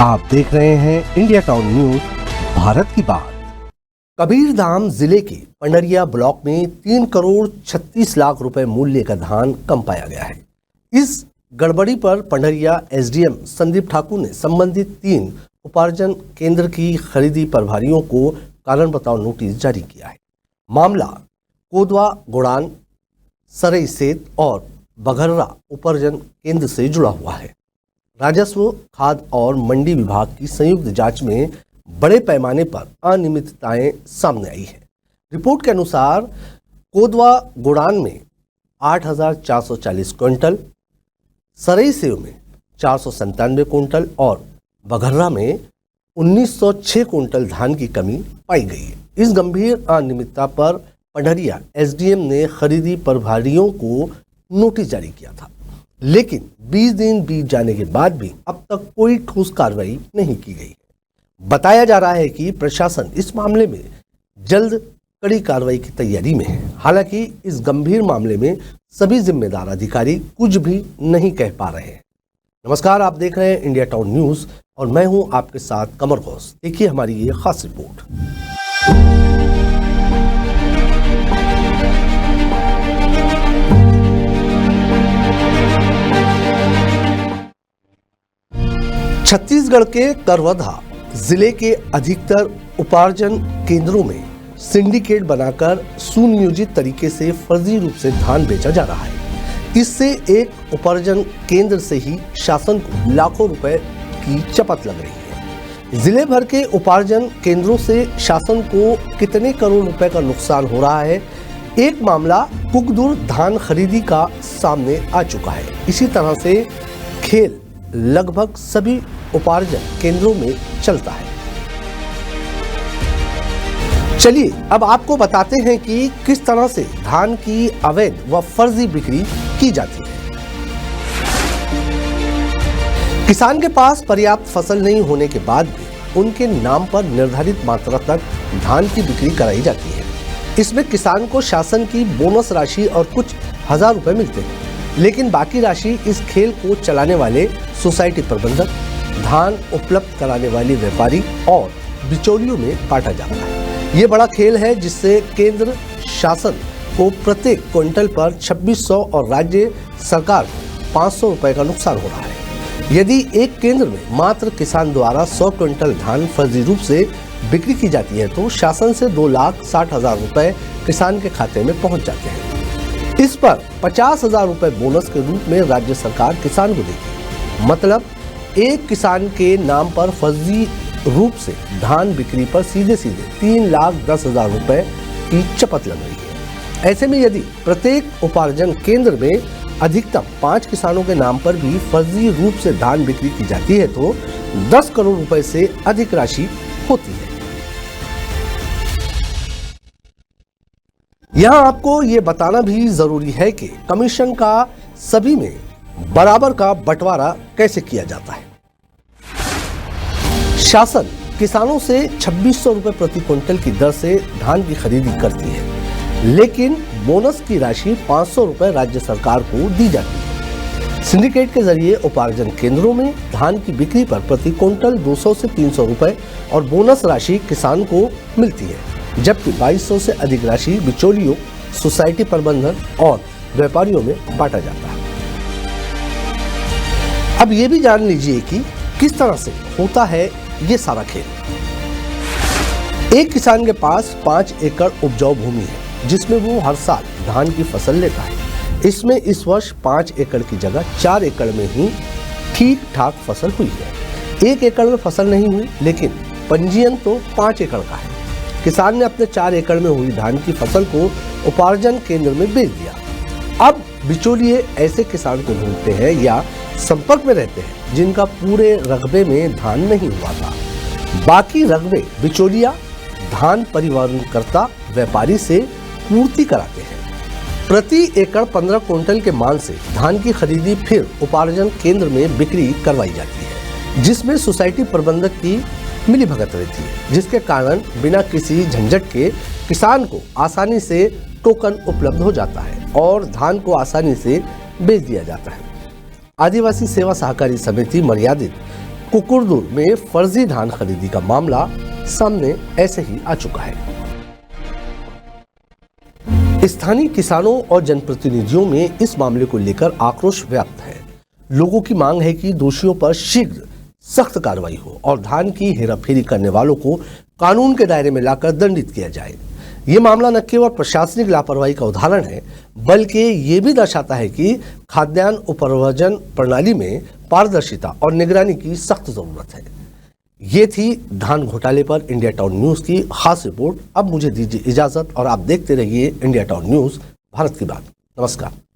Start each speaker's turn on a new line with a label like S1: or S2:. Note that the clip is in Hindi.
S1: आप देख रहे हैं इंडिया टाउन न्यूज, भारत की बात। कबीरधाम जिले के पंडरिया ब्लॉक में 3 करोड़ 36 लाख रुपए मूल्य का धान कम पाया गया है। इस गड़बड़ी पर पंडरिया एसडीएम संदीप ठाकुर ने संबंधित 3 उपार्जन केंद्र की खरीदी प्रभारियों को कारण बताओ नोटिस जारी किया है। मामला कोदवा गोड़ान, सरई सेत और बघर्रा उपार्जन केंद्र से जुड़ा हुआ है। राजस्व, खाद्य और मंडी विभाग की संयुक्त जांच में बड़े पैमाने पर अनियमितताएं सामने आई है। रिपोर्ट के अनुसार कोदवा गोड़ान में 8,440 क्विंटल, सरई सेव में 497 क्विंटल और बघर्रा में 1906 क्विंटल धान की कमी पाई गई है। इस गंभीर अनियमितता पर पंडरिया एसडीएम ने खरीदी प्रभारियों को नोटिस जारी किया था, लेकिन 20 दिन बीत जाने के बाद भी अब तक कोई ठोस कार्रवाई नहीं की गई है। बताया जा रहा है कि प्रशासन इस मामले में जल्द कड़ी कार्रवाई की तैयारी में है। हालांकि इस गंभीर मामले में सभी जिम्मेदार अधिकारी कुछ भी नहीं कह पा रहे हैं। नमस्कार, आप देख रहे हैं इंडिया टाउन न्यूज और मैं हूं आपके साथ कमर घोष। देखिए हमारी ये खास रिपोर्ट। छत्तीसगढ़ के करवधा जिले के अधिकतर उपार्जन केंद्रों में सिंडिकेट बनाकर सुनियोजित तरीके से फर्जी रूप से धान बेचा जा रहा है। इससे एक उपार्जन केंद्र से ही शासन को लाखों रुपए की चपत लग रही है। जिले भर के उपार्जन केंद्रों से शासन को कितने करोड़ रुपए का नुकसान हो रहा है। एक मामला कुकदुर धान खरीदी का सामने आ चुका है। इसी तरह से खेल लगभग सभी उपार्जन केंद्रों में चलता है। चलिए अब आपको बताते हैं कि किस तरह से धान की अवैध व फर्जी बिक्री की जाती है। किसान के पास पर्याप्त फसल नहीं होने के बाद भी उनके नाम पर निर्धारित मात्रा तक धान की बिक्री कराई जाती है। इसमें किसान को शासन की बोनस राशि और कुछ हजार रुपए मिलते हैं, लेकिन बाकी राशि इस खेल को चलाने वाले सोसाइटी प्रबंधक, धान उपलब्ध कराने वाले व्यापारी और बिचौलियों में बांटा जाता है। ये बड़ा खेल है जिससे केंद्र शासन को प्रत्येक क्विंटल पर 2600 और राज्य सरकार को 500 रुपए का नुकसान हो रहा है। यदि एक केंद्र में मात्र किसान द्वारा 100 क्विंटल धान फर्जी रूप से बिक्री की जाती है तो शासन से 2,60,000 रुपए किसान के खाते में पहुंच जाते हैं। इस पर 50,000 रुपए बोनस के रूप में राज्य सरकार किसान को देगी। मतलब एक किसान के नाम पर फर्जी रूप से धान बिक्री पर सीधे 3,10,000 रुपए की चपत लग रही है। ऐसे में यदि प्रत्येक उपार्जन केंद्र में अधिकतम 5 किसानों के नाम पर भी फर्जी रूप से धान बिक्री की जाती है तो 10 करोड़ रुपए से अधिक राशि होती है। यहाँ आपको ये बताना भी जरूरी है कि कमीशन का सभी में बराबर का बंटवारा कैसे किया जाता है। शासन किसानों से 2600 रुपए प्रति क्विंटल की दर से धान की खरीदी करती है, लेकिन बोनस की राशि 500 रुपए राज्य सरकार को दी जाती है। सिंडिकेट के जरिए उपार्जन केंद्रों में धान की बिक्री पर प्रति क्विंटल 200 से 300 रुपए और बोनस राशि किसान को मिलती है, जबकि 2200 से अधिक राशि बिचौलियों, सोसाइटी प्रबंधक और व्यापारियों में बांटा जाता है। अब ये भी जान लीजिए कि किस तरह से होता है ये सारा खेल। एक किसान के पास 5 एकड़ उपजाऊ भूमि है जिसमें वो हर साल धान की फसल लेता है। इसमें इस वर्ष 5 एकड़ की जगह 4 एकड़ में ही ठीक ठाक फसल हुई है। 1 एकड़ में फसल नहीं हुई, लेकिन पंजीयन तो 5 एकड़ का है। किसान ने अपने 4 एकड़ में हुई धान की फसल को उपार्जन केंद्र में बेच दिया। अब बिचौलिए ऐसे किसान को ढूंढते हैं या संपर्क में रहते हैं जिनका पूरे रकबे में धान नहीं हुआ था। बाकी रकबे बिचौलिया धान परिवहनकर्ता व्यापारी से पूर्ति कराते हैं। प्रति एकड़ 15 क्विंटल के मान से धान की खरीदी फिर उपार्जन केंद्र में बिक्री करवाई जाती है, जिसमें सोसाइटी प्रबंधक की मिलीभगत रहती है, जिसके कारण बिना किसी झंझट के किसान को आसानी से टोकन उपलब्ध हो जाता है और धान को आसानी से बेच दिया जाता है। आदिवासी सेवा सहकारी समिति मर्यादित कुकुरदुर में फर्जी धान खरीदी का मामला सामने ऐसे ही आ चुका है। स्थानीय किसानों और जनप्रतिनिधियों में इस मामले को लेकर आक्रोश व्यक्त है। लोगों की मांग है कि दोषियों पर शीघ्र सख्त कार्रवाई हो और धान की हेराफेरी करने वालों को कानून के दायरे में लाकर दंडित किया जाए। ये मामला न केवल प्रशासनिक लापरवाही का उदाहरण है, बल्कि ये भी दर्शाता है कि खाद्यान्न उपार्जन प्रणाली में पारदर्शिता और निगरानी की सख्त जरूरत है। ये थी धान घोटाले पर इंडिया टाउन न्यूज की खास रिपोर्ट। अब मुझे दीजिए इजाजत और आप देखते रहिए इंडिया टाउन न्यूज, भारत की बात। नमस्कार।